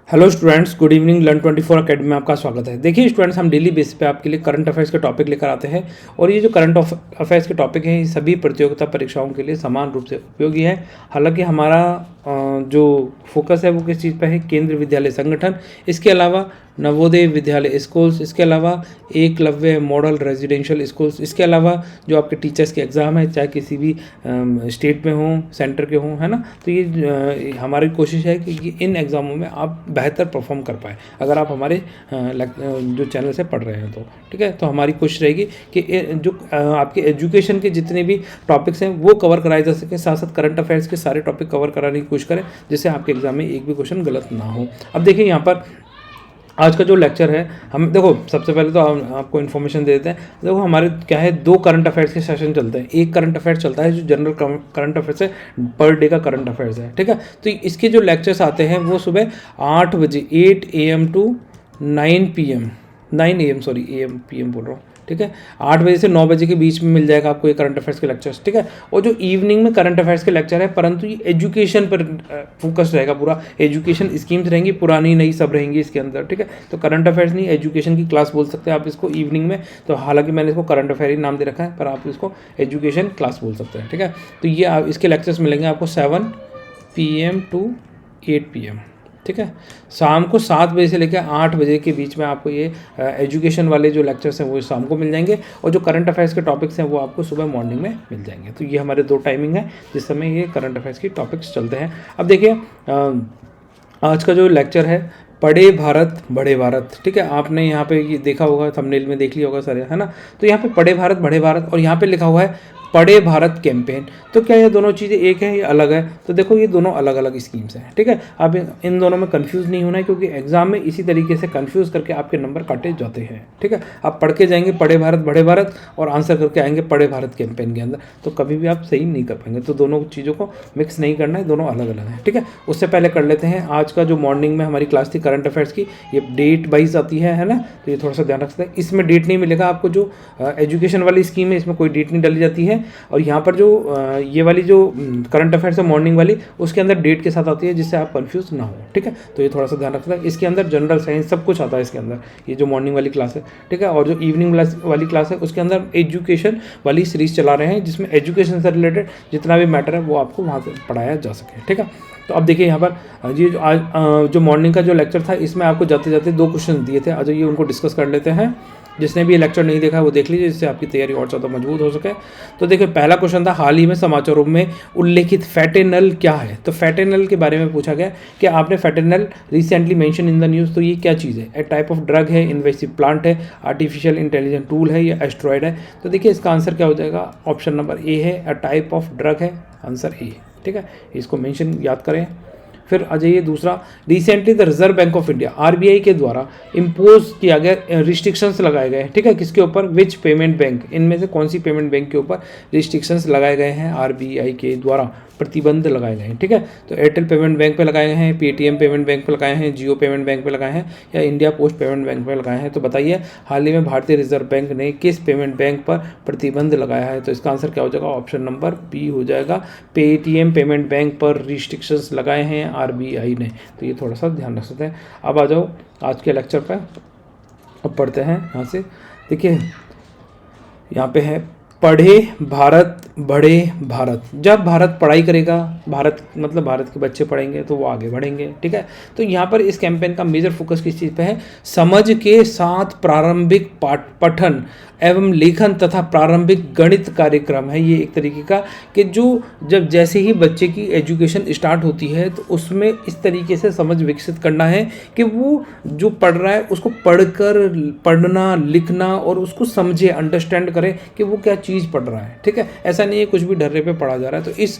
Hello students, good evening. Learn 24 academy में आपका स्वागत है। देखिए स्टूडेंट्स, हम डेली बेसिस पे आपके लिए करंट अफेयर्स के टॉपिक लेकर आते हैं और ये जो करंट अफेयर्स के टॉपिक हैं ये सभी प्रतियोगिता परीक्षाओं के लिए समान रूप से उपयोगी है। हालांकि हमारा जो फोकस है वो किस चीज़ पर है? केंद्रीय विद्यालय संगठन, इसके अलावा नवोदय विद्यालय स्कूल्स, इसके अलावा एकलव्य मॉडल रेजिडेंशियल स्कूल्स, इसके अलावा जो आपके टीचर्स के एग्ज़ाम है चाहे किसी भी स्टेट में हों, सेंटर के हों, है ना। तो ये हमारी कोशिश है कि इन एग्ज़ामों में आप बेहतर परफॉर्म कर पाएँ अगर आप हमारे जो चैनल से पढ़ रहे हैं तो ठीक है। तो हमारी कोशिश रहेगी कि जो आपके एजुकेशन के जितने भी टॉपिक्स हैं वो कवर कराए जा सके, साथ साथ करंट अफेयर्स के सारे टॉपिक कवर कराने की कोशिश करें जिससे आपके एग्जाम में एक भी क्वेश्चन गलत ना हो। अब देखिए यहाँ पर आज का जो लेक्चर है, हम देखो सबसे पहले तो आपको इन्फॉर्मेशन दे देते हैं। देखो हमारे क्या है, 2 करंट अफेयर्स के सेशन चलते हैं। एक करंट अफेयर्स चलता है जो जनरल करंट अफेयर्स है, पर डे का करंट अफेयर्स है, ठीक है। तो इसके जो लेक्चर्स आते हैं वो सुबह 8 बजे 8 AM to 9 PM 9 AM sorry AM PM बोल रहा हूँ, ठीक है। 8 बजे से 9 बजे के बीच में मिल जाएगा आपको ये करंट अफेयर्स के लेक्चर्स, ठीक है। और जो इवनिंग में करंट अफेयर्स के लेक्चर है, परंतु ये एजुकेशन पर फोकस रहेगा, पूरा एजुकेशन स्कीम्स रहेंगी, पुरानी नई सब रहेंगी इसके अंदर, ठीक है। तो करंट अफेयर्स नहीं, एजुकेशन की क्लास बोल सकते हैं आप इसको इवनिंग में। तो हालांकि मैंने इसको करंट अफेयर ही नाम दे रखा है, पर आप इसको एजुकेशन क्लास बोल सकते हैं, ठीक है। तो ये इसके लेक्चर्स मिलेंगे आपको 7 PM टू 8 PM, ठीक है। शाम को 7 बजे से लेकर 8 बजे के बीच में आपको ये एजुकेशन वाले जो लेक्चर्स हैं वो शाम को मिल जाएंगे और जो करंट अफेयर्स के टॉपिक्स हैं वो आपको सुबह मॉर्निंग में मिल जाएंगे। तो ये हमारे 2 टाइमिंग है जिस समय ये करंट अफेयर्स की टॉपिक्स चलते हैं। अब देखिए आज का जो लेक्चर है, पढ़े भारत बढ़े भारत, ठीक है। आपने यहाँ पे ये देखा होगा, थंबनेल में देख लिया होगा सर, है ना। तो यहाँ पे पढ़े भारत बढ़े भारत और यहाँ पे लिखा हुआ है पढ़े भारत कैंपेन। तो क्या ये दोनों चीज़ें एक है या अलग है? तो देखो ये दोनों अलग अलग स्कीम्स हैं, ठीक है। अब इन दोनों में कंफ्यूज नहीं होना है क्योंकि एग्जाम में इसी तरीके से कंफ्यूज करके आपके नंबर काटे जाते हैं, ठीक है। आप पढ़ के जाएंगे पढ़े भारत बढ़े भारत और आंसर करके आएंगे पढ़े भारत कैंपेन के अंदर, तो कभी भी आप सही नहीं कर पाएंगे। तो दोनों चीज़ों को मिक्स नहीं करना है, दोनों अलग अलग हैं, ठीक है। उससे पहले कर लेते हैं आज का जो मॉर्निंग में हमारी क्लास थी करंट अफेयर्स की, ये डेट वाइज आती है ना। तो ये थोड़ा सा ध्यान रख सकते हैं, इसमें डेट नहीं मिलेगा आपको। जो एजुकेशन वाली स्कीम है इसमें कोई डेट नहीं डाली जाती है और यहाँ पर जो ये वाली जो करंट अफेयर्स है मॉर्निंग वाली, उसके अंदर डेट के साथ आती है जिससे आप कंफ्यूज ना हो, ठीक है। तो ये थोड़ा सा ध्यान रखना है। इसके अंदर जनरल साइंस सब कुछ आता है इसके अंदर, ये जो मॉर्निंग वाली क्लास है, ठीक है। और जो इवनिंग वाली क्लास है उसके अंदर एजुकेशन वाली सीरीज चला रहे हैं जिसमें एजुकेशन से रिलेटेड जितना भी मैटर है वो आपको वहाँ से पढ़ाया जा सके, ठीक है। तो अब देखिए यहाँ पर ये आज जो मॉर्निंग का जो लेक्चर था इसमें आपको जाते जाते 2 क्वेश्चन दिए थे। आज ये उनको डिस्कस कर लेते हैं। जिसने भी ये लेक्चर नहीं देखा वो देख लीजिए जिससे आपकी तैयारी और ज़्यादा मजबूत हो सके। तो देखिए पहला क्वेश्चन था, हाल ही में समाचारों में उल्लेखित फैटेनल क्या है? तो फैटेनल के बारे में पूछा गया कि आपने fentanyl recently mention in the news. तो ये क्या चीज़ है? ए टाइप ऑफ ड्रग है, इन्वेसिव प्लांट है, आर्टिफिशियल इंटेलिजेंस टूल है या एस्ट्रॉयड है? तो देखिए इसका आंसर क्या हो जाएगा? ऑप्शन नंबर ए है, अ टाइप ऑफ ड्रग है, आंसर ए, ठीक है। इसको मेंशन याद करें। फिर आ जाइए दूसरा, recently the reserve bank of India RBI के द्वारा इम्पोज किया गया रिस्ट्रिक्शंस लगाए गए हैं, ठीक है। किसके ऊपर? विच पेमेंट बैंक, इनमें से कौन सी पेमेंट बैंक के ऊपर रिस्ट्रिक्शंस लगाए गए हैं? RBI के द्वारा प्रतिबंध लगाए गए हैं, ठीक है। तो एयरटेल पेमेंट बैंक पे लगाए गए हैं, पेटीएम पेमेंट बैंक पे लगाए हैं, जियो पेमेंट बैंक पे लगाए हैं या इंडिया पोस्ट पेमेंट बैंक पे लगाए हैं? तो बताइए हाल ही में भारतीय रिजर्व बैंक ने किस पेमेंट बैंक पर प्रतिबंध लगाया है? तो इसका आंसर क्या हो जाएगा? ऑप्शन नंबर बी हो जाएगा, पेटीएम पेमेंट बैंक पर रिस्ट्रिक्शंस लगाए हैं RBI ने। तो ये थोड़ा सा ध्यान रख सकते हैं। अब आ जाओ आज के लेक्चर पर, अब पढ़ते हैं यहाँ से। देखिए यहाँ पे है पढ़े भारत बढ़े भारत। जब भारत पढ़ाई करेगा, भारत मतलब भारत के बच्चे पढ़ेंगे तो वो आगे बढ़ेंगे, ठीक है। तो यहाँ पर इस कैंपेन का मेजर फोकस किस चीज़ पे है? समझ के साथ प्रारंभिक पठन एवं लेखन तथा प्रारंभिक गणित कार्यक्रम है। ये एक तरीके का कि जो जब जैसे ही बच्चे की एजुकेशन स्टार्ट होती है तो उसमें इस तरीके से समझ विकसित करना है कि वो जो पढ़ रहा है उसको पढ़कर पढ़ना लिखना और उसको समझे, अंडरस्टैंड करे कि वो क्या चीज़ पढ़ रहा है, ठीक है। ऐसा नहीं है कुछ भी ढर्रे पे पढ़ा जा रहा है। तो इस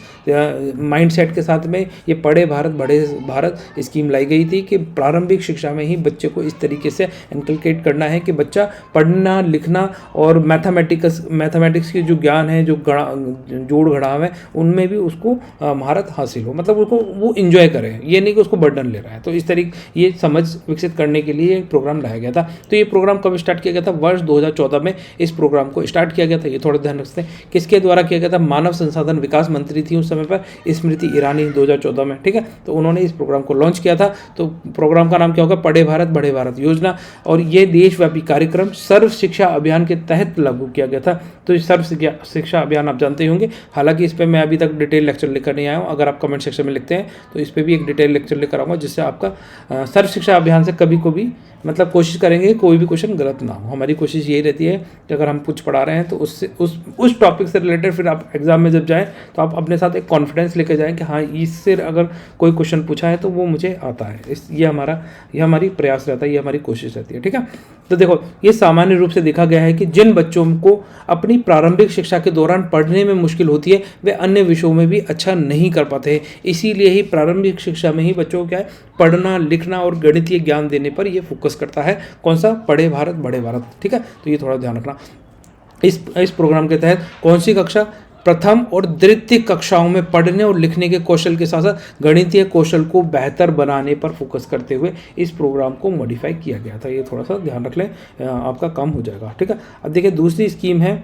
माइंडसेट के साथ में ये पढ़े भारत बढ़े भारत स्कीम लाई गई थी कि प्रारंभिक शिक्षा में ही बच्चे को इस तरीके से इनकलकेट करना है कि बच्चा पढ़ना लिखना और मैथमेटिक्स की जो ज्ञान है, जो जोड़ घड़ाव है, उनमें भी उसको महारत हासिल हो, मतलब उसको वो इंजॉय करे, ये नहीं कि उसको बर्डन ले रहा है। तो इस तरीके ये समझ विकसित करने के लिए प्रोग्राम लाया गया था। तो ये प्रोग्राम कब स्टार्ट किया गया था? वर्ष 2014 में इस प्रोग्राम को स्टार्ट किया गया था। ये थोड़ा ध्यान रखते हैं किसके द्वारा किया गया था? मानव संसाधन विकास मंत्री थी उस समय पर स्मृति ईरानी 2014 में, ठीक है। तो उन्होंने इस प्रोग्राम को लॉन्च किया था। तो प्रोग्राम का नाम क्या होगा, पढ़े भारत बढ़े भारत योजना, और ये देशव्यापी कार्यक्रम सर्व शिक्षा अभियान के तहत लागू किया गया था। तो इस सर्व शिक्षा अभियान आप जानते ही होंगे, हालांकि इस पर मैं अभी तक डिटेल लेक्चर लेकर नहीं आया हूँ। अगर आप कमेंट सेक्शन में लिखते हैं तो इस पर भी एक डिटेल लेक्चर लेकर आऊँगा, जिससे आपका सर्व शिक्षा अभियान से कभी को भी मतलब कोशिश करेंगे कोई भी क्वेश्चन गलत ना हो। हमारी कोशिश यही रहती है कि अगर हम कुछ पढ़ा रहे हैं तो उससे उस टॉपिक से रिलेटेड फिर आप एग्जाम में जब जाएं तो आप अपने साथ एक कॉन्फिडेंस लेके जाएं कि हाँ, इससे अगर कोई क्वेश्चन पूछा है तो वो मुझे आता है। ये हमारी प्रयास रहता है, ये हमारी कोशिश रहती है, ठीक है। तो देखो, ये सामान्य रूप से देखा गया है कि जिन बच्चों को अपनी प्रारंभिक शिक्षा के दौरान पढ़ने में मुश्किल होती है वे अन्य विषयों में भी अच्छा नहीं कर पाते हैं। इसीलिए ही प्रारंभिक शिक्षा में ही बच्चों को क्या है, पढ़ना लिखना और गणितीय ज्ञान देने पर ये फोकस करता है। कौन सा, पढ़े भारत बढ़े भारत, ठीक है। तो ये थोड़ा ध्यान रखना। इस प्रोग्राम के तहत कौन सी कक्षा, प्रथम और द्वितीय कक्षाओं में पढ़ने और लिखने के कौशल के साथ साथ गणितीय कौशल को बेहतर बनाने पर फोकस करते हुए इस प्रोग्राम को मॉडिफाई किया गया था। ये थोड़ा सा ध्यान रख लें, आपका काम हो जाएगा, ठीक है। अब देखिए दूसरी स्कीम है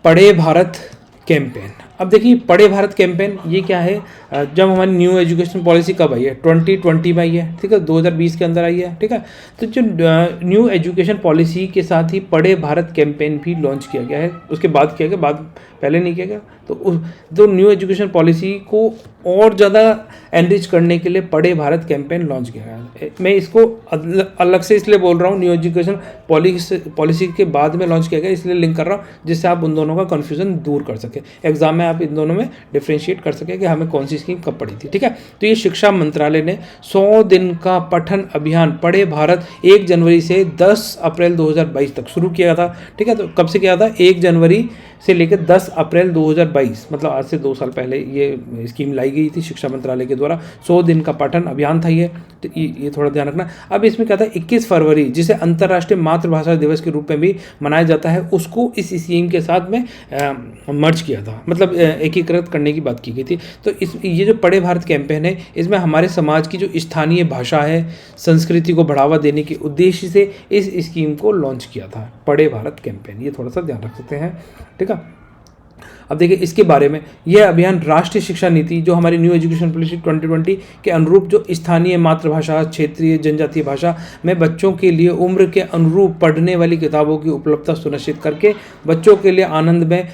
पढ़े भारत कैंपेन। अब देखिए पढ़े भारत कैंपेन ये क्या है, जब हमारी न्यू एजुकेशन पॉलिसी कब आई है, 2020 में आई है, ठीक है, 2020 के अंदर आई है, ठीक है। तो जो न्यू एजुकेशन पॉलिसी के साथ ही पढ़े भारत कैंपेन भी लॉन्च किया गया है। उसके बाद किया गया, पहले नहीं किया गया। तो न्यू एजुकेशन पॉलिसी को और ज़्यादा एनरिच करने के लिए पढ़े भारत कैंपेन लॉन्च किया गया है। मैं इसको अलग से इसलिए बोल रहा हूँ, न्यू एजुकेशन पॉलिसी के बाद में लॉन्च किया गया, इसलिए लिंक कर रहा हूँ जिससे आप उन दोनों का कन्फ्यूजन दूर कर सके, एग्जाम में आप इन दोनों में डिफ्रेंशिएट कर सके कि हमें कौन सी स्कीम कब पढ़ी थी, ठीक है। तो ये शिक्षा मंत्रालय ने 100 दिन का पठन अभियान पढ़े भारत 1 जनवरी से 10 अप्रैल 2022 तक शुरू किया था, ठीक है। तो कब से किया था, 1 जनवरी से लेकर 10 अप्रैल 2022, मतलब आज से 2 साल पहले ये स्कीम लाई गई थी शिक्षा मंत्रालय के द्वारा। 100 दिन का पठन अभियान था ये, तो ये थोड़ा ध्यान रखना। अब इसमें क्या था, 21 फरवरी जिसे अंतर्राष्ट्रीय मातृभाषा दिवस के रूप में भी मनाया जाता है, उसको इस स्कीम के साथ में मर्ज किया था, मतलब एकीकृत करने की बात की गई थी। तो ये जो पढ़े भारत कैंपेन है, इसमें हमारे समाज की जो स्थानीय भाषा है, संस्कृति को बढ़ावा देने के उद्देश्य से इस स्कीम को लॉन्च किया था, पढ़े भारत कैंपेन। ये थोड़ा सा ध्यान रख सकते हैं, ठीक है। अब देखिए इसके बारे में, यह अभियान राष्ट्रीय शिक्षा नीति जो हमारी न्यू एजुकेशन पॉलिसी 2020 के अनुरूप जो स्थानीय मातृभाषा, क्षेत्रीय जनजातीय भाषा में बच्चों के लिए उम्र के अनुरूप पढ़ने वाली किताबों की उपलब्धता सुनिश्चित करके बच्चों के लिए आनंद में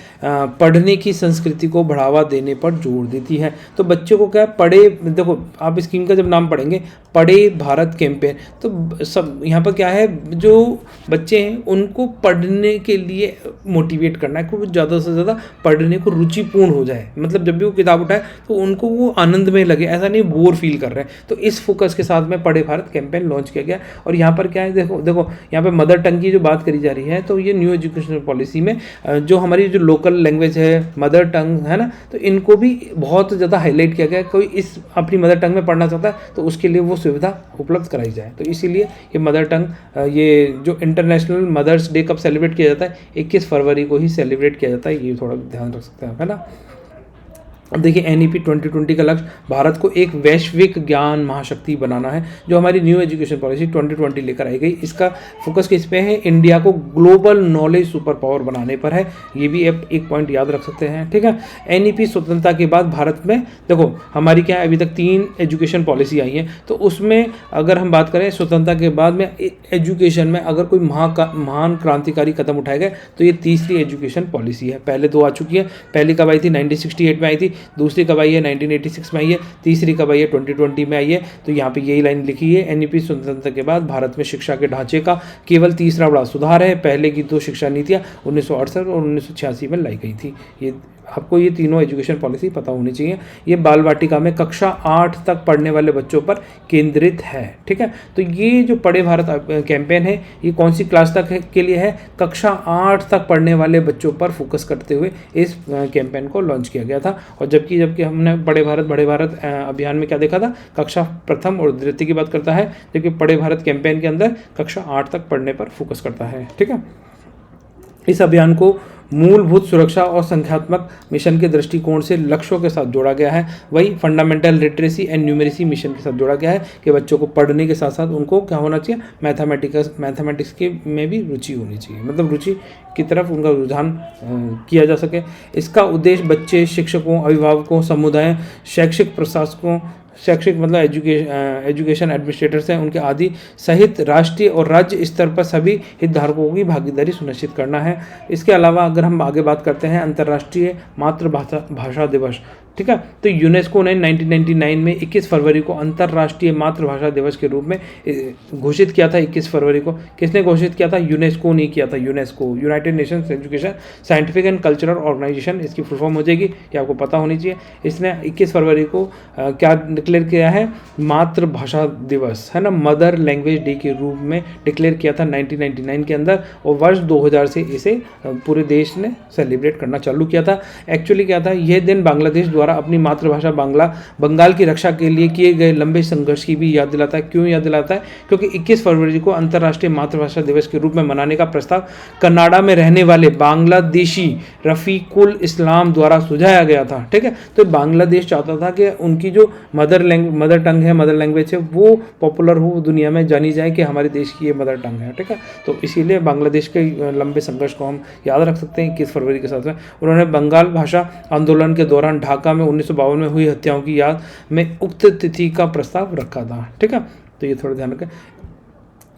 पढ़ने की संस्कृति को बढ़ावा देने पर जोर देती है। तो बच्चों को क्या पढ़े, देखो आप स्कीम का जब नाम पढ़ेंगे पढ़े भारत कैंपेन, तो सब यहाँ पर क्या है, जो बच्चे हैं उनको पढ़ने के लिए मोटिवेट करना है कि वो ज़्यादा से ज़्यादा पढ़ने को रुचिपूर्ण हो जाए, मतलब जब भी वो किताब उठाए तो उनको वो आनंद में लगे, ऐसा नहीं बोर फील कर रहे हैं। तो इस फोकस के साथ में पढ़े भारत कैंपेन लॉन्च किया गया। और यहाँ पर क्या है, देखो यहाँ पे मदर टंग की जो बात करी जा रही है, तो ये न्यू एजुकेशन पॉलिसी में जो हमारी जो लोकल लैंग्वेज है, मदर टंग है ना, तो इनको भी बहुत ज़्यादा हाईलाइट किया गया। कोई इस अपनी मदर टंग में पढ़ना चाहता है तो उसके लिए वो सुविधा उपलब्ध कराई जाए। तो इसीलिए ये मदर टंग, ये जो इंटरनेशनल मदर्स डे कब सेलिब्रेट किया जाता है, 21 फरवरी को ही सेलिब्रेट किया जाता है। ये थोड़ा ध्यान रख सकते हैं, है ना। अब देखिए NEP 2020 का लक्ष्य भारत को एक वैश्विक ज्ञान महाशक्ति बनाना है, जो हमारी न्यू एजुकेशन पॉलिसी 2020 लेकर आई गई। इसका फोकस किस पे है, इंडिया को ग्लोबल नॉलेज सुपर पावर बनाने पर है। ये भी एक पॉइंट याद रख सकते हैं, ठीक है। NEP स्वतंत्रता के बाद भारत में देखो हमारी क्या है, अभी तक 3 एजुकेशन पॉलिसी आई है, तो उसमें अगर हम बात करें स्वतंत्रता के बाद में एजुकेशन में अगर कोई महान क्रांतिकारी कदम उठाए गए तो ये तीसरी एजुकेशन पॉलिसी है। पहले 2 आ चुकी है, पहली कब आई थी, 1968 में आई थी, दूसरी कब आई है, 1986 में आई है, तीसरी कब आई है, 2020 में आई है। तो यहाँ पे यही लाइन लिखी है, NEP स्वतंत्रता के बाद भारत में शिक्षा के ढांचे का केवल तीसरा बड़ा सुधार है। पहले की 2 शिक्षा नीतियाँ 1968 और 1986 में लाई गई थी। ये आपको ये तीनों एजुकेशन पॉलिसी पता होनी चाहिए। ये बाल वाटिका में कक्षा 8 तक पढ़ने वाले बच्चों पर केंद्रित है, ठीक है। तो ये जो पढ़े भारत कैंपेन है, ये कौन सी क्लास तक के लिए है, कक्षा 8 तक पढ़ने वाले बच्चों पर फोकस करते हुए इस कैंपेन को लॉन्च किया गया था। और जबकि हमने पढ़े भारत अभियान में क्या देखा था, कक्षा प्रथम और द्वितीय की बात करता है, जबकि पढ़े भारत कैंपेन के अंदर कक्षा 8 तक पढ़ने पर फोकस करता है, ठीक है। इस अभियान को मूलभूत सुरक्षा और संख्यात्मक मिशन के दृष्टिकोण से लक्ष्यों के साथ जोड़ा गया है। वही fundamental literacy and numeracy mission के साथ जोड़ा गया है कि बच्चों को पढ़ने के साथ साथ उनको क्या होना चाहिए, मैथमेटिक्स के में भी रुचि होनी चाहिए, मतलब रुचि की तरफ उनका रुझान किया जा सके। इसका उद्देश्य बच्चे, शिक्षकों, अभिभावकों, समुदाय, शैक्षिक प्रशासकों, शैक्षिक मतलब एजुकेशन एडमिनिस्ट्रेटर्स हैं उनके आदि सहित राष्ट्रीय और राज्य स्तर पर सभी हितधारकों की भागीदारी सुनिश्चित करना है। इसके अलावा अगर हम आगे बात करते हैं अंतर्राष्ट्रीय मातृभाषा भाषा दिवस, ठीक है, तो यूनेस्को ने 1999 में 21 फरवरी को अंतर्राष्ट्रीय मातृभाषा दिवस के रूप में घोषित किया था। 21 फरवरी को किसने घोषित किया था? यूनेस्को ने किया था। UNESCO, United Nations Education Scientific and Cultural Organization, इसकी फुल फॉर्म हो जाएगी, ये आपको पता होनी चाहिए। इसने 21 फरवरी को क्या डिक्लेयर किया है? मातृभाषा दिवस, है ना, मदर लैंग्वेज डे के रूप में डिक्लेयर किया था 1999 के अंदर, और वर्ष 2000 से इसे पूरे देश ने सेलिब्रेट करना चालू किया था। एक्चुअली क्या था, यह दिन बांग्लादेश द्वारा अपनी मातृभाषा बंगाल की रक्षा के लिए किए गए लंबे संघर्ष की भी याद दिलाता है। क्यों याद दिलाता है? क्योंकि 21 फरवरी को अंतर्राष्ट्रीय मातृभाषा दिवस के रूप में मनाने का प्रस्ताव कनाडा में रहने वाले बांग्लादेशी रफीकुल इस्लाम द्वारा सुझाया गया था। ठीक है, तो बांग्लादेश चाहता था कि उनकी जो मदर टंग है, मदर लैंग्वेज है, वो पॉपुलर हो, दुनिया में जानी जाए कि हमारे देश की ये मदर टंग है। ठीक है, तो इसीलिए बांग्लादेश के लंबे संघर्ष को हम याद रख सकते हैं 21 फरवरी के साथ में। उन्होंने बंगाल भाषा आंदोलन के दौरान ढाका में 1952 में हुई हत्याओं की याद में उक्त तिथि का प्रस्ताव रखा था। ठीक है, तो ये थोड़ा ध्यान रखें।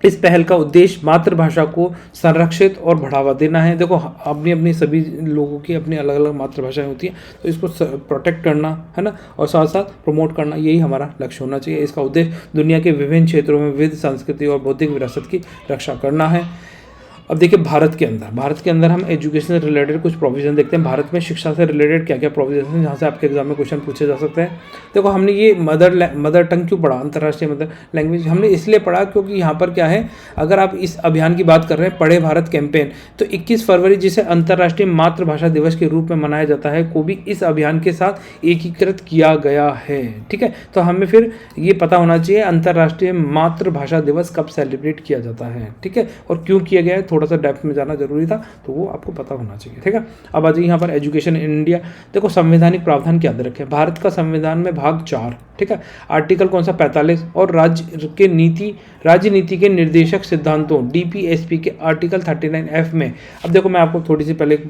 इस पहल का उद्देश्य मातृभाषा को संरक्षित और बढ़ावा देना है। देखो, अपनी अपनी सभी लोगों की अपनी अलग अलग मातृभाषाएं होती हैं, तो इसको प्रोटेक्ट करना, है ना, और साथ साथ प्रमोट करना, यही हमारा लक्ष्य होना चाहिए। इसका उद्देश्य दुनिया के विभिन्न क्षेत्रों में विविध संस्कृति और बौद्धिक विरासत की रक्षा करना है। अब देखिए, भारत के अंदर हम एजुकेशन से रिलेटेड कुछ प्रोविजन देखते हैं। भारत में शिक्षा से रिलेटेड क्या क्या प्रोविजन हैं जहाँ से आपके एग्जाम में क्वेश्चन पूछे जा सकते हैं। देखो, हमने ये मदर टंग क्यों पढ़ा, अंतर्राष्ट्रीय मदर लैंग्वेज हमने इसलिए पढ़ा क्योंकि यहाँ पर क्या है, अगर आप इस अभियान की बात कर रहे हैं, पढ़े भारत कैंपेन, तो 21 फरवरी जिसे अंतर्राष्ट्रीय मातृभाषा दिवस के रूप में मनाया जाता है को भी इस अभियान के साथ एकीकृत किया गया है। ठीक है, तो हमें फिर ये पता होना चाहिए अंतर्राष्ट्रीय मातृभाषा दिवस कब सेलिब्रेट किया जाता है। ठीक है, और क्यों किया गया है, थोड़ा सा डेप्थ में जाना जरूरी था, तो वो आपको पता होना चाहिए। ठीक है, अब आ जाइए यहाँ पर एजुकेशन इन इंडिया। देखो, संवैधानिक प्रावधान क्या दे रखे हैं भारत का संविधान में, भाग 4, ठीक है, आर्टिकल कौन सा 45, और राज्य नीति के निर्देशक सिद्धांतों DPSP के आर्टिकल 39F में। अब देखो, मैं आपको थोड़ी सी पहले एक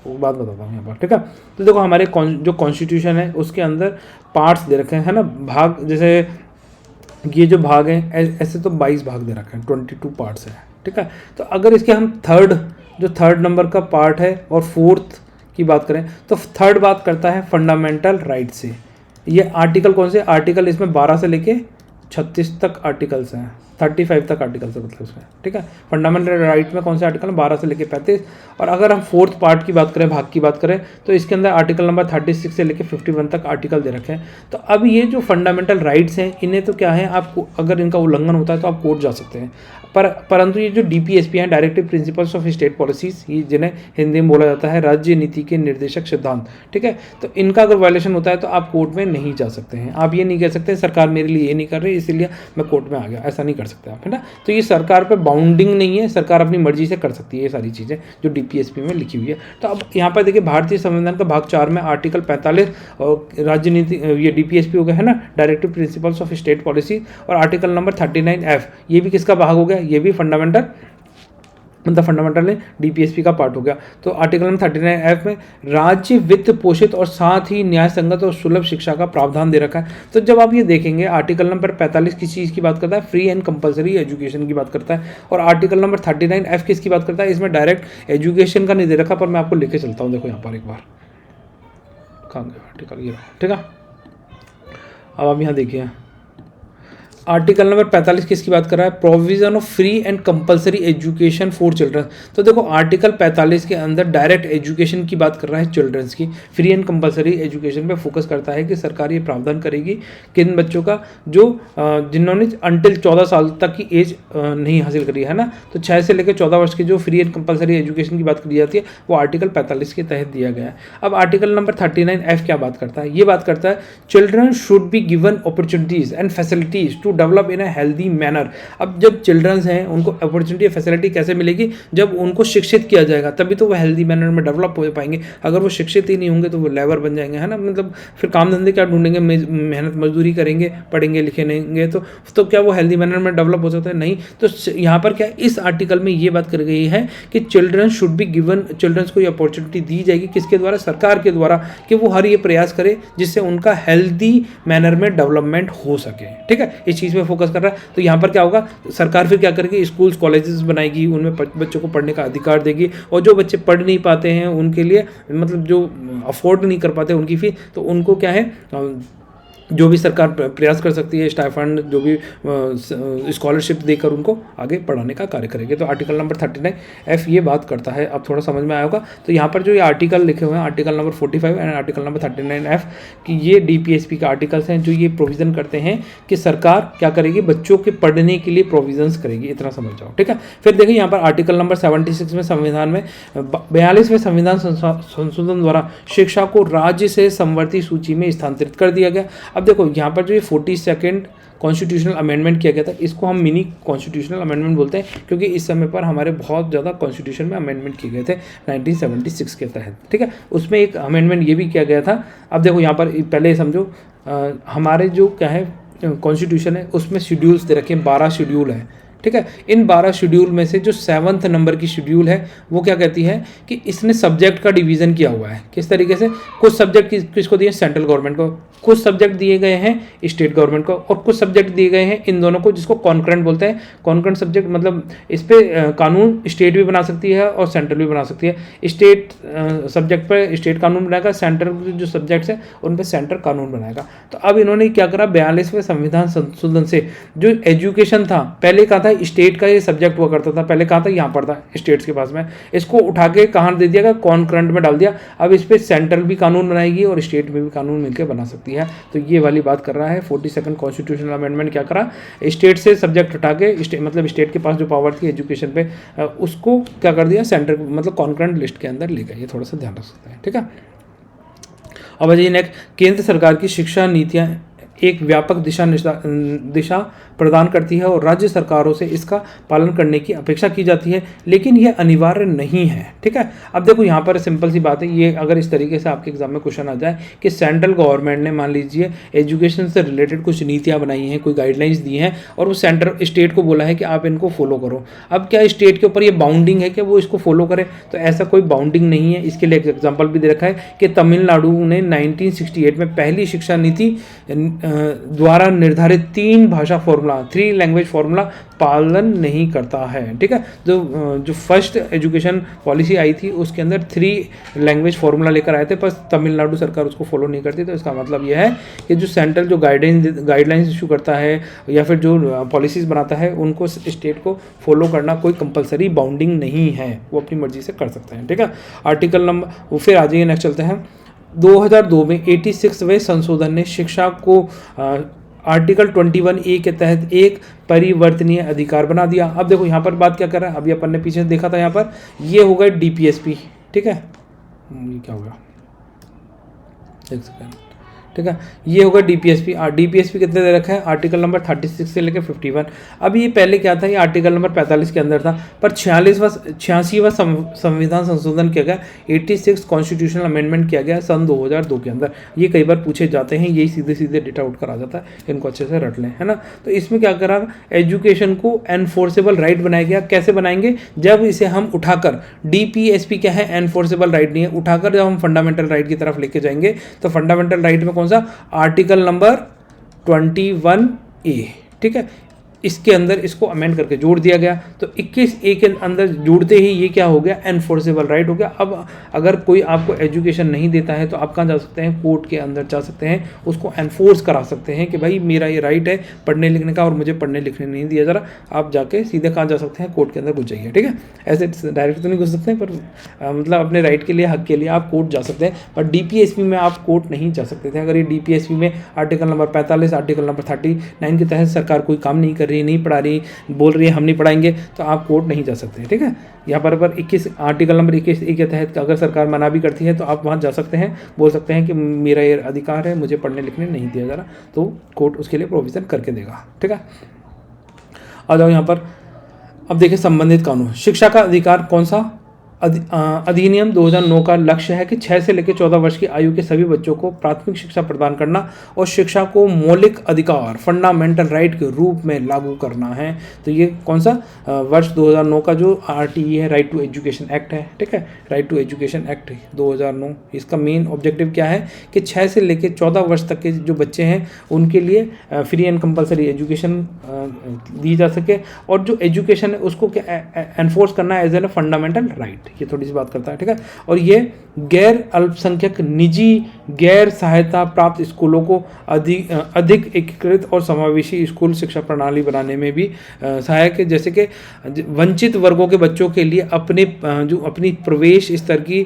बात बताता हूँ यहाँ पर। ठीक है, तो देखो, हमारे जो कॉन्स्टिट्यूशन है उसके अंदर पार्ट्स दे रखे हैं, है ना, भाग, जैसे ये जो भाग हैं ऐसे तो 22 भाग दे रखे हैं, 22 पार्ट्स हैं। ठीक है, तो अगर इसके हम थर्ड नंबर का पार्ट है और फोर्थ की बात करें, तो थर्ड बात करता है फंडामेंटल राइट से। ये आर्टिकल कौन से, आर्टिकल इसमें 12 से लेके 36 तक आर्टिकल्स हैं, 35 तक आर्टिकल्स है मतलब इसमें। ठीक है, फंडामेंटल राइट में कौन से आर्टिकल, 12 से लेके 35। और अगर हम फोर्थ पार्ट की बात करें, भाग की बात करें, तो इसके अंदर आर्टिकल नंबर 36 से लेके 51 तक आर्टिकल दे रखे हैं। तो अब ये जो फंडामेंटल राइट्स हैं, इन्हें तो क्या है, आपको अगर इनका उल्लंघन होता है तो आप कोर्ट जा सकते हैं। परंतु ये जो DPSP हैं, directive principles of state policies, ये जिन्हें हिंदी में बोला जाता है राज्य नीति के निर्देशक सिद्धांत, ठीक है, तो इनका अगर वायलेशन होता है तो आप कोर्ट में नहीं जा सकते हैं। आप ये नहीं कह सकते सरकार मेरे लिए ये नहीं कर रही इसलिए मैं कोर्ट में आ गया, ऐसा नहीं कर सकते आप, है ना। तो ये सरकार पे बाउंडिंग नहीं है, सरकार अपनी मर्जी से कर सकती है ये सारी चीज़ें जो DPSP में लिखी हुई है। तो अब यहाँ पर देखिए, भारतीय संविधान का भाग 4 में आर्टिकल 45 और राज्य नीति, ये DPSP हो गया, है ना, directive principles of state policy, और आर्टिकल नंबर 39F, ये भी किसका भाग हो गया, ये भी फंडामेंटल ने DPSP का पार्ट हो गया। तो आर्टिकल नंबर 39F में राज्य वित्त पोषित और साथ ही न्याय संगत और सुलभ शिक्षा का प्रावधान दे रखा है। तो जब आप ये देखेंगे, आर्टिकल नंबर 45 किस चीज़ की बात करता है, फ्री एंड कंपलसरी एजुकेशन की बात करता है, और आर्टिकल नंबर 39F किसकी बात करता है, इसमें डायरेक्ट एजुकेशन का नहीं दे रखा, पर मैं आपको लेके चलता हूँ। देखो यहाँ पर एक बार कहाँ गया आर्टिकल, ये ठीक है। अब आप यहाँ देखिए, आर्टिकल नंबर 45 किसकी बात कर रहा है, provision of free and compulsory education for children. तो देखो, आर्टिकल 45 के अंदर डायरेक्ट एजुकेशन की बात कर रहा है, चिल्ड्रंस की, फ्री एंड कंपलसरी एजुकेशन पे फोकस करता है कि सरकार ये प्रावधान करेगी किन बच्चों का, जो जिन्होंने अंटिल 14 साल तक की एज नहीं हासिल करी है ना, तो 6 से लेकर 14 वर्ष की जो फ्री एंड कंपलसरी एजुकेशन की बात करी जाती है वो आर्टिकल 45 के तहत दिया गया है। अब आर्टिकल नंबर 39F क्या बात करता है, ये बात करता है children should be given opportunities and facilities to develop in a healthy manner. अब जब चिल्ड्रंस हैं उनको अपॉर्चुनिटी फैसिलिटी कैसे मिलेगी, जब उनको शिक्षित किया जाएगा तभी तो वो हेल्दी मैनर में डेवलप हो पाएंगे। अगर वो शिक्षित ही नहीं होंगे तो वो लेबर बन जाएंगे, है ना, मतलब फिर काम धंधे क्या ढूंढेंगे, मेहनत मजदूरी करेंगे, पढ़ेंगे लिखेंगे तो क्या वो हेल्दी मैनर में डेवलप हो सकता है? नहीं। तो यहाँ पर क्या इस आर्टिकल में ये बात कर गई है कि children should be given, childrens को ये अपॉर्चुनिटी दी जाएगी किसके द्वारा, सरकार के द्वारा, कि वो हर ये प्रयास करे जिससे उनका हेल्दी मैनर में डेवलपमेंट हो सके। ठीक है, इस चीज़ पे फोकस कर रहा है। तो यहाँ पर क्या होगा, सरकार फिर क्या करेगी, स्कूल्स कॉलेजेस बनाएगी, उनमें बच्चों को पढ़ने का अधिकार देगी, और जो बच्चे पढ़ नहीं पाते हैं उनके लिए, मतलब जो अफोर्ड नहीं कर पाते उनकी फीस, तो उनको क्या है, जो भी सरकार प्रयास कर सकती है, स्टाइफंड जो भी स्कॉलरशिप देकर उनको आगे पढ़ाने का कार्य करेंगे। तो आर्टिकल नंबर 39F ये बात करता है। अब थोड़ा समझ में आया होगा। तो यहाँ पर जो ये आर्टिकल लिखे हुए हैं, article number 45 and article number 39F, कि ये DPSP के आर्टिकल्स हैं जो ये प्रोविज़न करते हैं कि सरकार क्या करेगी, बच्चों के पढ़ने के लिए प्रोविजंस करेगी। इतना समझ जाओ। ठीक है, फिर देखिए यहाँ पर आर्टिकल नंबर 76 में संविधान में 42वें संविधान संशोधन द्वारा शिक्षा को राज्य से समवर्ती सूची में स्थानांतरित कर दिया गया। अब देखो यहाँ पर जो ये 42nd कॉन्स्टिट्यूशनल अमेंडमेंट किया गया था, इसको हम मिनी कॉन्स्टिट्यूशनल अमेंडमेंट बोलते हैं, क्योंकि इस समय पर हमारे बहुत ज़्यादा कॉन्स्टिट्यूशन में अमेंडमेंट किए गए थे 1976 के तहत। ठीक है, उसमें एक अमेंडमेंट ये भी किया गया था। अब देखो यहाँ पर पहले समझो, हमारे जो क्या है कॉन्स्टिट्यूशन है उसमें शेड्यूल्स दे रखे हैं, 12 शेड्यूल है। ठीक है, इन 12 शेड्यूल में से जो 7th नंबर की शेड्यूल है वो क्या कहती है कि इसने सब्जेक्ट का डिवीज़न किया हुआ है। किस तरीके से, कुछ सब्जेक्ट किसको दिए, सेंट्रल गवर्नमेंट को, कुछ सब्जेक्ट दिए गए हैं स्टेट गवर्नमेंट को, और कुछ सब्जेक्ट दिए गए हैं इन दोनों को, जिसको कॉन्करेंट बोलते हैं। कॉन्करेंट सब्जेक्ट मतलब इस पर कानून स्टेट भी बना सकती है और सेंट्रल भी बना सकती है। स्टेट सब्जेक्ट पर स्टेट कानून बनाएगा, सेंट्रल जो सब्जेक्ट्स हैं उन पर सेंटर कानून बनाएगा। तो अब इन्होंने क्या करा, 42वें संविधान संशोधन से जो एजुकेशन था, पहले कहा था स्टेट का ये सब्जेक्ट हुआ करता था, पहले कहा था यहाँ पर था स्टेट्स के पास में, इसको उठा के कहाँ दे दिया, कॉन्करेंट में डाल दिया। अब इस पर सेंट्रल भी कानून बनाएगी और स्टेट में भी कानून मिलकर बना सकती है। तो ये वाली बात कर रहा है 42nd कॉन्स्टिट्यूशनल अमेंडमेंट। क्या करा, स्टेट से सब्जेक्ट हटा के मतलब स्टेट के पास जो पावर थी एजुकेशन पे, उसको क्या कर दिया, सेंटर मतलब कॉन्करेंट लिस्ट के अंदर ले गए। ये थोड़ा सा ध्यान रख सकते हैं। ठीक है, अब अजय नेक्स्ट, केंद्र सरकार की शिक्षा नीतियाँ एक व्यापक दिशा प्रदान करती है और राज्य सरकारों से इसका पालन करने की अपेक्षा की जाती है, लेकिन यह अनिवार्य नहीं है। ठीक है, अब देखो यहाँ पर सिंपल सी बात है, ये अगर इस तरीके से आपके एग्जाम में क्वेश्चन आ जाए कि सेंट्रल गवर्नमेंट ने मान लीजिए एजुकेशन से रिलेटेड कुछ नीतियाँ बनाई हैं, कोई गाइडलाइंस दी हैं, और वो स्टेट को बोला है कि आप इनको फॉलो करो। अब क्या स्टेट के ऊपर ये बाउंडिंग है कि वो इसको फॉलो करे? तो ऐसा कोई बाउंडिंग नहीं है। इसके लिए एक एग्जाम्पल भी दे रखा है कि तमिलनाडु ने 1968 में पहली शिक्षा नीति द्वारा निर्धारित 3 भाषा फॉर्मूला, 3 लैंग्वेज फॉर्मूला पालन नहीं करता है। ठीक है, जो फर्स्ट एजुकेशन पॉलिसी आई थी उसके अंदर 3 लैंग्वेज फॉर्मूला लेकर आए थे, पर तमिलनाडु सरकार उसको फॉलो नहीं करती। तो इसका मतलब यह है कि जो सेंट्रल जो गाइडलाइंस इशू करता है या फिर जो पॉलिसीज़ बनाता है उनको स्टेट को फॉलो करना कोई कंपलसरी बाउंडिंग नहीं है, वो अपनी मर्जी से कर सकते हैं। ठीक है, आर्टिकल नंबर फिर आ जाइए, नेक्स्ट चलते हैं। 2002 में 86वें संशोधन ने शिक्षा को आर्टिकल 21A के तहत एक परिवर्तनीय अधिकार बना दिया। अब देखो यहाँ पर बात क्या कर रहा है, अभी अपन ने पीछे देखा था, यहाँ पर ये हो गया DPSP। ठीक है, ये क्या होगा, एक सेकेंड। ठीक है, ये होगा DPSP कितने दे रखा है, आर्टिकल नंबर 36 से लेकर 51। अब ये पहले क्या था, ये आर्टिकल नंबर 45 के अंदर था, पर 86वां संविधान संशोधन किया गया, 86 कॉन्स्टिट्यूशनल अमेंडमेंट किया गया सन 2002 के अंदर। ये कई बार पूछे जाते हैं, यही सीधे सीधे डेटा आउट करा जाता है, इनको अच्छे से रट लें, है ना। तो इसमें क्या करा, एजुकेशन को एनफोर्सेबल राइट बनाया गया। कैसे बनाएंगे, जब इसे हम उठाकर, DPSP क्या है, एनफोर्सेबल राइट नहीं है, उठाकर जब हम फंडामेंटल राइट की तरफ लेके जाएंगे तो फंडामेंटल राइट में कौन सा, आर्टिकल नंबर 21A। ठीक है, इसके अंदर इसको अमेंड करके जोड़ दिया गया। तो 21A के अंदर जोड़ते ही ये क्या हो गया, एनफोर्सेबल राइट हो गया। अब अगर कोई आपको एजुकेशन नहीं देता है तो आप कहाँ जा सकते हैं, कोर्ट के अंदर जा सकते हैं, उसको एनफोर्स करा सकते हैं कि भाई मेरा ये राइट है पढ़ने लिखने का और मुझे पढ़ने लिखने नहीं दिया जा रहा। आप जाके सीधे कहाँ जा सकते हैं, कोर्ट के अंदर घुस जाइए। ठीक है, ऐसे डायरेक्ट तो नहीं घुस सकते, पर मतलब अपने राइट के लिए, हक के लिए आप कोर्ट जा सकते हैं, पर DPSP में आप कोर्ट नहीं जा सकते थे। अगर ये DPSP में आर्टिकल नंबर 45, आर्टिकल नंबर 39 के तहत सरकार कोई काम नहीं कर कर रही, नहीं पढ़ा रही, बोल रही है हम नहीं पढ़ाएंगे, तो आप कोर्ट नहीं जा सकते। ठीक है, यहाँ पर 21 आर्टिकल नंबर 21 के तहत अगर सरकार मना भी करती है तो आप वहाँ जा सकते हैं, बोल सकते हैं कि मेरा ये अधिकार है, मुझे पढ़ने लिखने नहीं दिया जा रहा, तो कोर्ट उसके लिए प्रोविज़न करके देगा। ठीक है, आ जाओ यहाँ पर। अब देखिए संबंधित कानून। शिक्षा का अधिकार कौन सा? अधिनियम 2009 का लक्ष्य है कि 6 से लेकर 14 वर्ष की आयु के सभी बच्चों को प्राथमिक शिक्षा प्रदान करना और शिक्षा को मौलिक अधिकार फंडामेंटल राइट के रूप में लागू करना है। तो ये कौन सा वर्ष 2009 का जो RTE है, राइट टू एजुकेशन एक्ट है। ठीक है, राइट टू एजुकेशन एक्ट 2009, इसका मेन ऑब्जेक्टिव क्या है कि 6 से लेकर 14 वर्ष तक के जो बच्चे हैं उनके लिए फ्री एंड कंपलसरी एजुकेशन दी जा सके, और जो एजुकेशन है उसको क्या एनफोर्स करना है एज एन फंडामेंटल राइट। ये थोड़ी सी बात करता है। ठीक है, और ये गैर अल्पसंख्यक निजी गैर सहायता प्राप्त स्कूलों को अधिक एकीकृत और समावेशी स्कूल शिक्षा प्रणाली बनाने में भी सहायक है। जैसे कि वंचित वर्गों के बच्चों के लिए अपनी प्रवेश स्तर की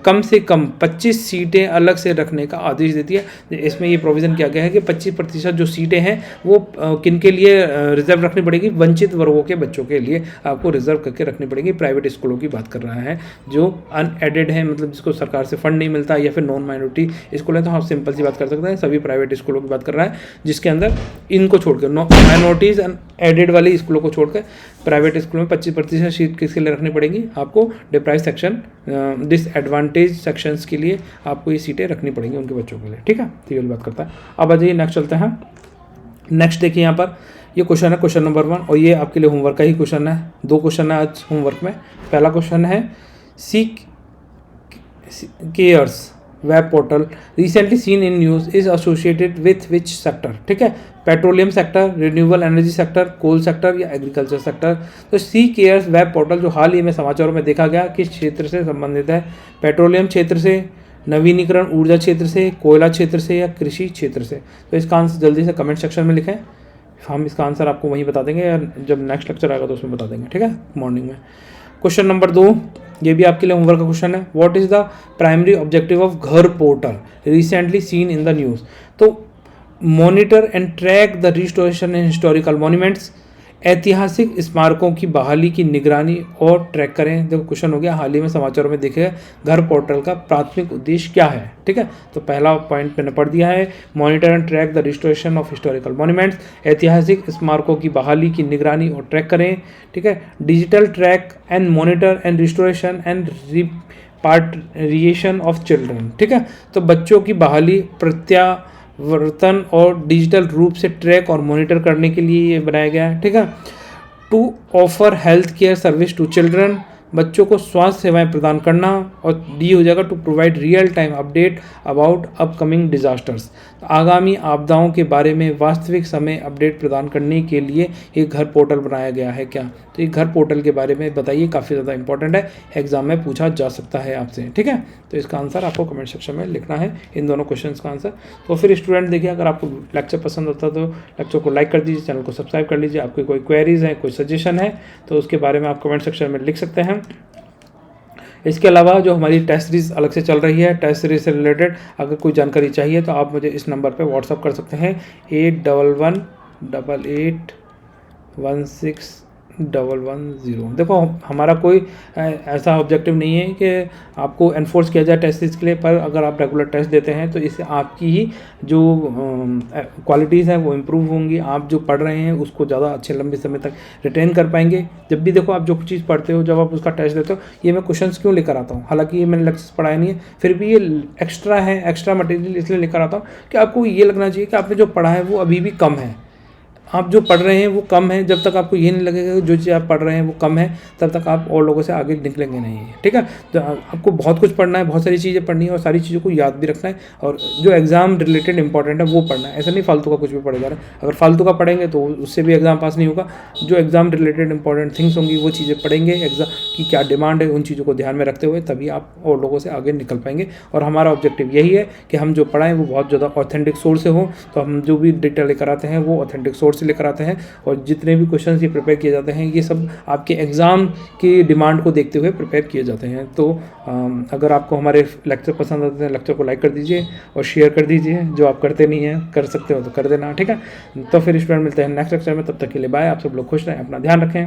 कम से कम 25 सीटें अलग से रखने का आदेश देती है। इसमें ये प्रोविज़न किया गया है कि 25% जो सीटें हैं वो किन के लिए रिजर्व रखनी पड़ेगी? वंचित वर्गों के बच्चों के लिए आपको रिजर्व करके रखनी पड़ेगी। प्राइवेट स्कूलों की बात कर रहा है जो अनएडेड है, मतलब जिसको सरकार से फंड नहीं मिलता, या फिर नॉन माइनॉरिटी स्कूल है, तो हम सिंपल सी बात कर सकते हैं सभी प्राइवेट स्कूलों की बात कर रहा है, जिसके अंदर इनको छोड़कर माइनॉरिटीज़ एडेड वाली स्कूलों को छोड़कर प्राइवेट स्कूलों में 25% सीट किसके लिए रखनी पड़ेगी? आपको डिप्राइव सेक्शन, डिसएडवांटेज सेक्शंस के लिए आपको ये सीटें रखनी पड़ेंगी उनके बच्चों के लिए। ठीक है, तो ये बात करता है। अब आ जाइए नेक्स्ट चलते हैं। नेक्स्ट देखिए यहाँ पर ये क्वेश्चन है, क्वेश्चन नंबर 1, और ये आपके लिए होमवर्क का ही क्वेश्चन है। 2 क्वेश्चन है आज होमवर्क में। पहला क्वेश्चन है C cares web portal recently seen in news is associated with which sector? ठीक है, petroleum sector, renewable energy sector, coal sector या एग्रीकल्चर सेक्टर। तो सी केयर्स वेब पोर्टल जो हाल ही में समाचारों में देखा गया किस क्षेत्र से संबंधित है? पेट्रोलियम क्षेत्र से, नवीनीकरण ऊर्जा क्षेत्र से, कोयला क्षेत्र से या कृषि क्षेत्र से? तो इसका आंसर जल्दी से कमेंट सेक्शन में लिखें, हम इसका आंसर आपको वहीं बता देंगे, या जब नेक्स्ट लेक्चर आएगा तो उसमें बता देंगे। ठीक है, मॉर्निंग में। क्वेश्चन नंबर 2, ये भी आपके लिए होमवर्क का क्वेश्चन है। What is the primary objective of घर portal recently seen in the news? तो monitor and track the restoration and historical monuments, ऐतिहासिक स्मारकों की बहाली की निगरानी और ट्रैक करें। देखो क्वेश्चन हो गया, हाल ही में समाचारों में देखे घर पोर्टल का प्राथमिक उद्देश्य क्या है? ठीक है, तो पहला पॉइंट मैंने पढ़ दिया है, monitor and track the restoration of historical monuments, ऐतिहासिक स्मारकों की बहाली की निगरानी और ट्रैक करें। ठीक है, digital track and monitor and restoration and repatriation of children. ठीक है, तो बच्चों की बहाली, प्रत्यावर्तन और डिजिटल रूप से ट्रैक और मॉनिटर करने के लिए ये बनाया गया है। ठीक है, to offer health care service to children, बच्चों को स्वास्थ्य सेवाएं प्रदान करना, और डी हो जाएगा to provide real time update about upcoming disasters, आगामी आपदाओं के बारे में वास्तविक समय अपडेट प्रदान करने के लिए ये घर पोर्टल बनाया गया है। क्या? तो ये घर पोर्टल के बारे में बताइए, काफ़ी ज़्यादा इंपॉर्टेंट है, एग्जाम में पूछा जा सकता है आपसे। ठीक है, तो इसका आंसर आपको कमेंट सेक्शन में लिखना है, इन दोनों क्वेश्चन का आंसर। तो फिर स्टूडेंट देखिए, अगर आपको लेक्चर पसंद आता तो लेक्चर को लाइक कर दीजिए, चैनल को सब्सक्राइब कर लीजिए। आपकी कोई क्वेरीज है, कोई सजेशन है तो उसके बारे में आप कमेंट सेक्शन में लिख सकते हैं। इसके अलावा जो हमारी टेस्ट सीरीज़ अलग से चल रही है, टेस्ट सीरीज़ से रिलेटेड अगर कोई जानकारी चाहिए तो आप मुझे इस नंबर पे व्हाट्सअप कर सकते हैं 8111881610। देखो हमारा कोई ऐसा ऑब्जेक्टिव नहीं है कि आपको एनफोर्स किया जाए टेस्ट सीरीज़ के लिए, पर अगर आप रेगुलर टेस्ट देते हैं तो इससे आपकी ही जो क्वालिटीज़ हैं वो इम्प्रूव होंगी। आप जो पढ़ रहे हैं उसको ज़्यादा अच्छे लंबे समय तक रिटेन कर पाएंगे। जब भी देखो आप जो चीज़ पढ़ते हो, जब आप उसका टेस्ट देते हो, ये मैं क्वेश्चंस क्यों लेकर आता हूँ, हालांकि ये मैंने लेक्चर्स पढ़ाया नहीं है, फिर भी ये एक्स्ट्रा है, एक्स्ट्रा मटेरियल इसलिए लेकर आता हूँ कि आपको ये लगना चाहिए कि आपने जो पढ़ा है वो अभी भी कम है। आप जो पढ़ रहे हैं वो कम है, जब तक आपको ये नहीं लगेगा कि जो चीज़ आप पढ़ रहे हैं वो कम है, तब तक आप और लोगों से आगे निकलेंगे नहीं। ठीक है, तो आपको बहुत कुछ पढ़ना है, बहुत सारी चीज़ें पढ़नी है और सारी चीज़ों को याद भी रखना है, और जो एग्ज़ाम रिलेटेड इंपॉर्टेंट है वो पढ़ना है। ऐसा नहीं फालतू का कुछ भी पढ़े जा रहा है, अगर फालतू का पढ़ेंगे तो उससे भी एग्ज़ाम पास नहीं होगा। जो एग्ज़ाम रिलेटेड इंपॉर्टेंट थिंग्स होंगी वो चीज़ें पढ़ेंगे, एग्ज़ाम की क्या डिमांड है उन चीज़ों को ध्यान में रखते हुए तभी आप और लोगों से आगे निकल पाएंगे। और हमारा ऑब्जेक्टिव यही है कि हम जो पढ़ाएं वो बहुत ज़्यादा ऑथेंटिक सोर्स से हो, तो हम जो भी डेटा लेकर आते हैं वो ऑथेंटिक सोर्स से लेकर आते हैं, और जितने भी क्वेश्चन ये प्रिपेयर किए जाते हैं ये सब आपके एग्ज़ाम की डिमांड को देखते हुए प्रिपेयर किए जाते हैं। तो अगर आपको हमारे लेक्चर पसंद आते हैं, लेक्चर को लाइक कर दीजिए और शेयर कर दीजिए, जो आप करते नहीं हैं, कर सकते हो तो कर देना, ठीक है। तो फिर स्टूडेंट मिलते हैं नेक्स्ट लेक्चर में, तब तक के लिए बाय। आप सब लोग खुश रहें, अपना ध्यान रखें।